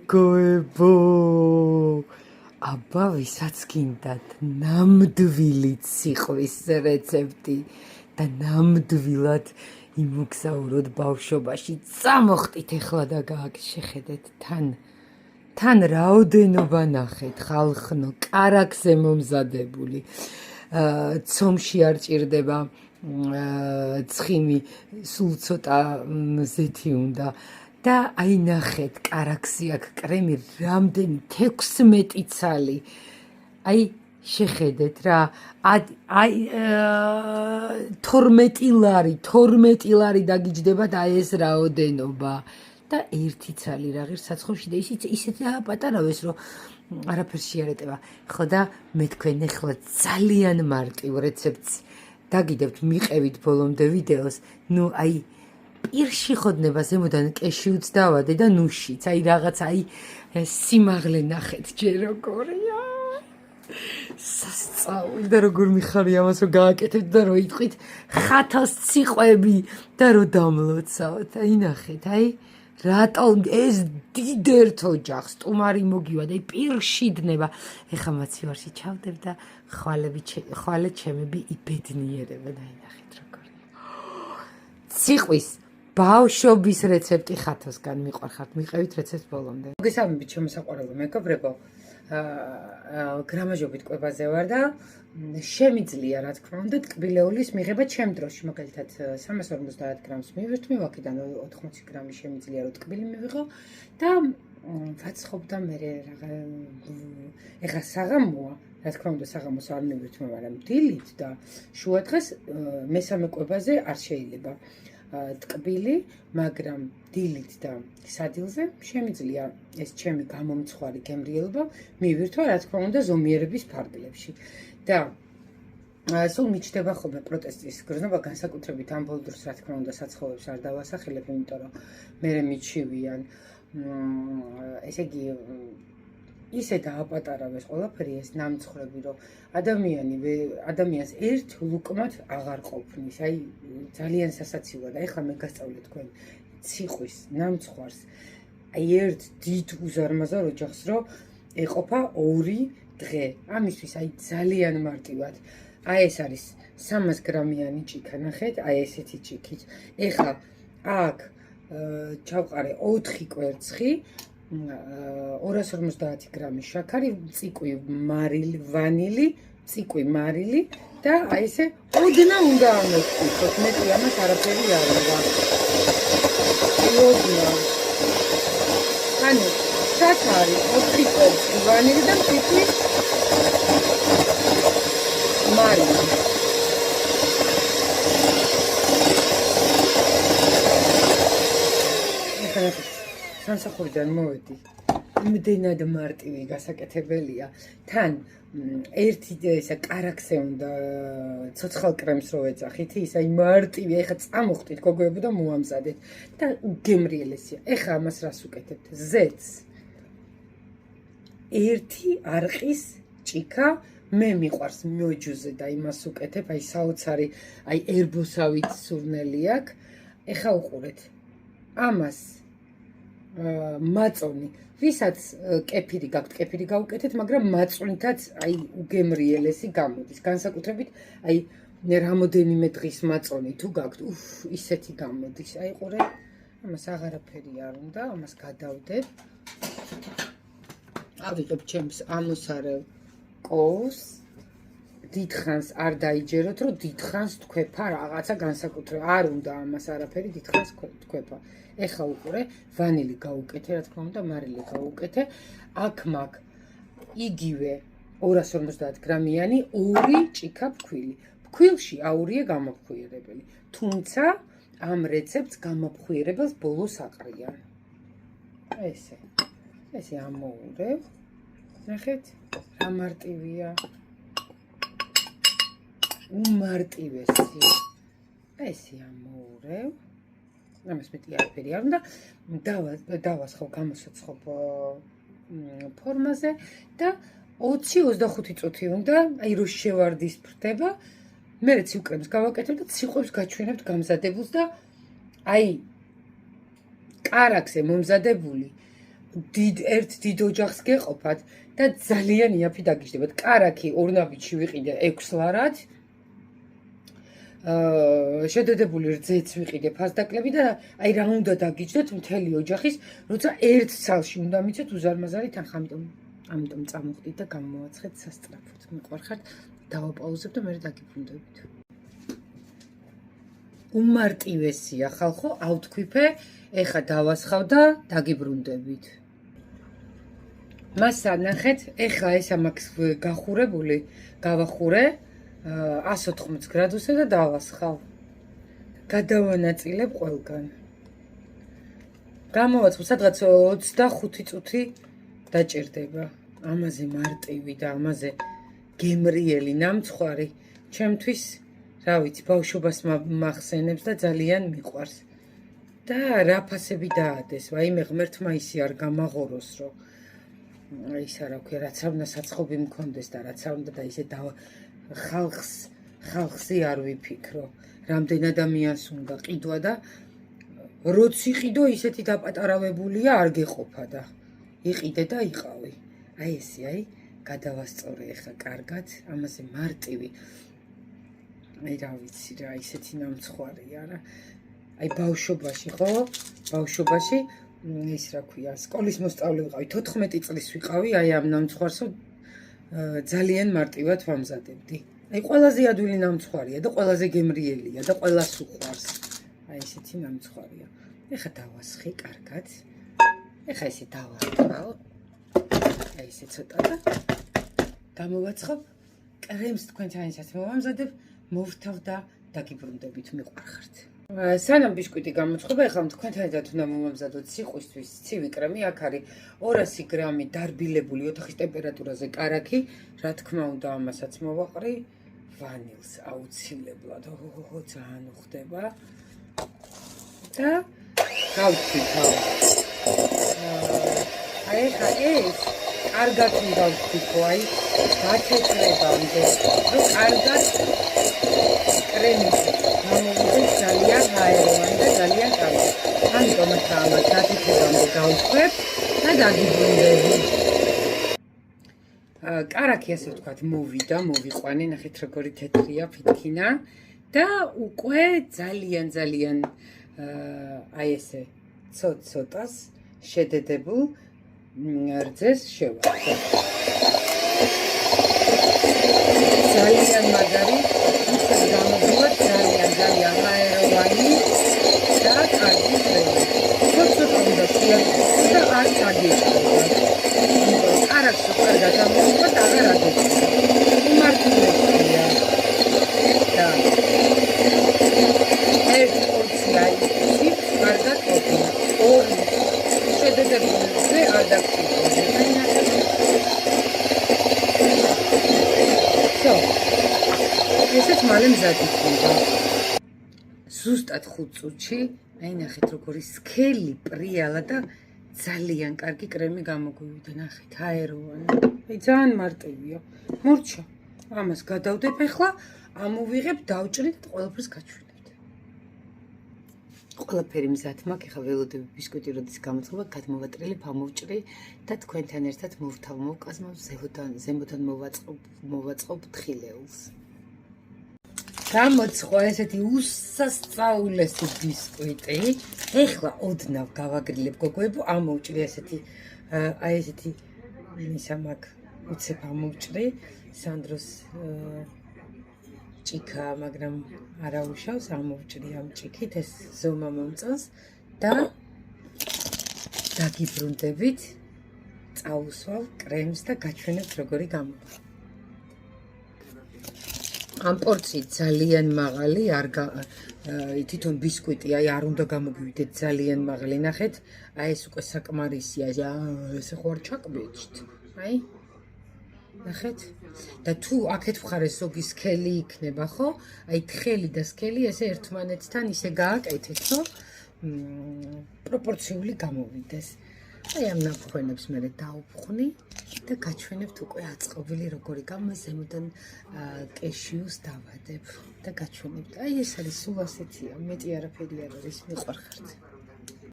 Goebo, აბა ვისაც გინდათ ნამდვილი ციხვის რეცეპტი და ნამდვილად იმოგზაუროთ ბავშვობაში, წამოხტით ეხლა და შეხედეთ თან რაოდენობა ნახეთ, ხალხნო, კარაქზე მომზადებული, ცომში არ ჭირდება ცხიმი, სულ ცოტა ზეთი უნდა. და აი ნახეთ, კარაქსი აქ კრემი რამდენი 16 ცალი. აი შეხედეთ რა, აი 12 ლარი დაგიჯდება და აი ეს რაოდენობა. და ერთი ცალი რა ღირს საცხოში და ისეთ პატარავეს რომ არაფერს შეარეტება. ხო და მე თქვენ ახლა ძალიან მარტივ რეცეპტს დაგიდებთ, მიყევით ბოლომდე ვიდეოს. ნუ აი პირში ხოდნება ზემოდან კეში უცდავადე და ნუშიც, აი რაღაც აი სიმაღლე ნახეთ ჯერ როგორია. სასწაული და როგორ მიხარია ამას რომ გააკეთებთ და რომ იტყვით ხათას ციყვები და რომ დამლოცავთ. აი ნახეთ, აი რატომ ეს დიდ ერთ ოჯახს სტუმარი მოგივად, აი პირში დნება. ეხა მაცივარში ჩავდებ და ხვალე ჩემები იბედნიერებენ. აი ნახეთ როგორია. ციხვის ბავშვობის რეცეპტი ხათოსგან მიყვარხართ, მიყევით რეცეპტს ბოლომდე. მოგესალმებით ჩემო საყვარელო მეგობრებო, გრამაჟობით კვებაზე ვარ და შემიძლია რა თქმა უნდა ტკბილეულის მიღება ჩემ დროში, მაგალითად 350 გრამს მივირთმევ, აქედან 80 გრამი შემიძლია რომ ტკბილი მივიღო და ვაცხობ და მე ეხა საღამოა, რა თქმა უნდა საღამოს არ მივირთმევ, მაგრამ დილით და შუადღეს მესამე კვებაზე არ შეიძლება ტკბილი, მაგრამ დილით და სადილზე შემიძლია ეს ჩემი გამომცხვარი გემრიელობა მივირთვა, რა თქმა უნდა ზომიერების ფარგლებში. და სულ მიჩნდება ხოლმე პროტესტის გრძნობა, განსაკუთრებით ამ ბოლო დროს, რა თქმა უნდა საცხოვებს არ დავასახელებ, იმიტომ რომ მე მიჩივიან, ესე იგი ისე დააპატარავეს ყველაფერი ეს ნამცხრები, რომ ადამიანს ერთ ლუკმად აღარ ყოფნის. აი ძალიან სასაცილოა და ეხლა მე გასწავლეთ თქვენ ციხვის ნამცხვარს. აი ერთ დიდ უზარმაზარ ოჯახს რომ ეყოფა 2 დღე. ამისთვის აი ძალიან მარტივად. აი ეს არის 300 გრამიანი ჭიქა, ნახეთ, აი ესეთი ჭიქით. ეხლა აქ ჩავყარე 4 კვერცხი, 250 გრამი შაქარი, ციყვი ვანილი, ციყვი მარილი და აი ესე ოდნა უნდა ამოვხსნით, მეტი ამას არაფერი არ უნდა. ოდნა. ანუ შაქარი, 4 კვერცხი, ვანილი და ციყვი მარილი. სამსახურიდან მოვედი. იმდენად მარტივი გასაკეთებელია. თან ერთი ესა კარაქზე უნდა ცოცხალ კრემს რო ეძახით, ის აი მარტივი, ეხა წამოხტით გოგოებო და მოამზადეთ და გემრიელესია. ეხა ამას რას უკეთებთ? ზეთს. ერთი არყის ჭიქა მე მიყვარს მიოჯუზე და იმას უკეთებ, აი საოცარი, აი ერბოსავით სურნელი აქვს. ეხა უყურეთ. ამას მაწონი, ვისაც კეფირი გაქვთ, კეფირი გაუკეთეთ, მაგრამ მაწვნითაც აი უგემრიელესი გამოდის. განსაკუთრებით აი რამოდენიმე დღის მაწონი თუ გაქვთ, ისეთი გამოდის. აი ყურე, ამას აღარაფერი არ უნდა, ამას გადავდებ. ავიღებ ჩემს ამოსარევ კოვს. დიდხანს არ დაიჯეროთ, რომ დიდხანს თქვეფა რაღაცა განსაკუთრებით. არ უნდა ამას არაფერი დიდხანს თქვეფა. ეხა უყურე, ვანილი გაუკეთე, რა თქმა უნდა, მარილი გაუკეთე. აქ მაგ იგივე 250 გრამიანი 2 ჭიქა ფქვილი. ფქვილში აურია გამოფხვიერებელი. თუმცა ამ რეცეპტს გამოფხვიერებელს ბოლოს აყრიან. ესე ამოურევ. ნახეთ, რა მარტივია. უმარტივესი. ესე ამოურევ. ამას მეტი არაფერი არ უნდა. დავასხავ გამოსაცხობ ფორმაზე და 20-25 წუთი უნდა, აი რო შევარდის ფრდება. მე ცივკრემს გავაკეთებ და ციყვებს გაჩვენებთ გამზადებულს და აი კარაქზე მომზადებული ერთ დიდ ოჯახს გეყოფათ და ძალიან იაფი დაგიждდებათ. კარაქი ორნაბიჯში ვიყიდე 6 ლარად. შედედებული რძეც ვიყიდე ფასდაკლები და აი რა უნდა დაგიჯდეთ მთელი ოჯახის, როცა ერთ ცალში უნდა მიცეთ უზარმაზარი თანხა, ამიტომ წამოვხდით და გამოვაცხეთ სასწრაფოდ. მიყვარხართ, დავაპაუზებ და მე დაგიბრუნდებით. უმარტივესია ხალხო, ავთქვიფე, ეხა დავასხავ და დაგიბრუნდებით. მას ანახეთ, ეხლა ეს ამაქვს გახურებული, გავახურე 180 გრადუსზე და დავასხავ. გადავანაწილებ ყველგან. გამოვაცხო, სადღაც 25 წუთი დაჭირდება. ამაზე მარტივი და ამაზე გემრიელი ნამცხვარი ჩემთვის, რა ვიცი, ბავშვობას მახსენებს და ძალიან მიყვარს. და რა ფასები დაადეს, ვაიმე ღმერთმა ისი არ გამაღოროს, რომ ისა რა ქვია, რაც არ უნდა საცხობი მქონდეს და რაც არ უნდა და ისე ხალხზე არ ვიფიქრო, რამდენ ადამიანს უნდა ყიდვა და როც იყიდო ისეთი დაპატარავებულია არ გეყოფა და იყიდე და იყავი. აი ესე, აი, გადავასწორე ახლა კარგად, ამაზე მარტივი. აი რა ვიცი რა, ისეთი ნამცხვარია რა. აი ბავშვობაში, ხო? ბავშვობაში ის რა ქვია, სკოლის მოსწავლე ვიყავი, 14 წლის ვიყავი, აი ამ ნამცხვარსო ძალიან მარტივად ვამზადებდი. აი ყველაზე ადვილი ნამცხვარია და ყველაზე გემრიელია და ყველას უყვარს. აი ესეთი ნამცხვარია. ეხა დავასხი კარგად. ეხა ესე დავარქავ. აი ესე ცოტა და გამოვაცხობ. კრემს თქვენთანაც მოვამზადებ, მოვთავ და დაგიბრუნდებით, მიყვარხართ. სანამ ბისკვიტი გამოცხობა, ეხლა თქვენთანაც უნდა მომამზადოთ სიყვისთვის ცივი კრემი, აქ არის 200 გრამი დარბილებული ოთახის ტემპერატურაზე კარაქი, რა თქმა უნდა ამასაც მოვაყრი ვანილს აუცილებლად, ძალიან უხდება და გავთვითავ. აი ეხლა ეს კარგად უნდა ვთქო, აი გათეთრებამდე, რომ კარგად კრემი გამოვიდეს ძალიან ჰაეროვანი და ძალიან კარგი. ამიტომ ახლა ამას გათეთრებამდე გავთქვებ და დაგიბრუნდებით. კარაქი ასე ვთქვათ მოვიდა, მოვიყვანე, ნახეთ როგორი თეთრია, ფითქინა და უკვე ძალიან აი ესე ცოტ-ცოტას შედედებულ რძეს შევარდე. ძალიან მაგარი, ისე გამოვიოთ ძალიან ჰაეროვანი და კარგი კრემი. ცოტ-ცოტა უნდა შეარჩიოთ და არ დაგეჭირება. კარაქს კარგად ამოვიყვანოთ, აღარ აგეჭირება. უმარტივესია და ერთ პორცია ისიც კარგად ყოფილა. ორი შედედებული ზე არ დაგჭირდება. ესეც მალე მზად იქნება. ზუსტად 5 წუთში, აი ნახეთ როგორი სქელი, პრიალა და ძალიან კარგი კრემი გამოგვივიდა, ნახეთ, ჰაეროვანი. აი ძალიან მარტივია. მორჩა. ამას გადავდებ ახლა, ამოვიღებ, დავჭრით და ყველაფერს გაჩვენებთ. ყველაფერი მზად მაქვს, ახლა ველოდები ბისკვიტი როდის გამოცხობა, გადმოვატრილებ, ამოვჭრი და თქვენთან ერთად მოვთავ, მოვკაზმავ, ზემოდან მოვაწყობ თხილეულს. გამოცხვა ესეთი უსასწაულესი ბისკვიტი. ეხლა ოდნავ გავაგრილებ გოგოებო, ამოვჭრი ესეთი აი ესეთი ისა მაქვს, უცებ ამოვჭრი. სანდროს ჭიქა, მაგრამ არა უშავს, ამოვჭრი ამ ჭიქით, ეს ზომა მომწონს და დაგიბრუნდებით. წავუსვავ კრემს და გაჩვენებთ როგორი გამოვა. ამ პორციით ძალიან მაღალი, თვითონ ბისკვიტი, აი არ უნდა გამოგვივიდეთ ძალიან მაღალი, ნახეთ, აი ეს უკვე საკმარისია, ესე ხო არ ჩაკბეჭთ, აი, ნახეთ, და თუ აქეთ მხარეს ზოგი სქელი იქნება, ხო, აი თხელი და სქელი ესე ერთმანეთთან ისე გააკეთეთ, რომ პროპორციული გამოვიდეს. აი ამ ნაფხვენებს მე დავფხვნი და გაჩვენებთ უკვე აწყობილი როგორი ზემოდან კეშიუს დავადებ და გაჩვენებთ. აი ეს არის სულ ასეთია, მეტი არაფერი არ არის, მიყვარხართ.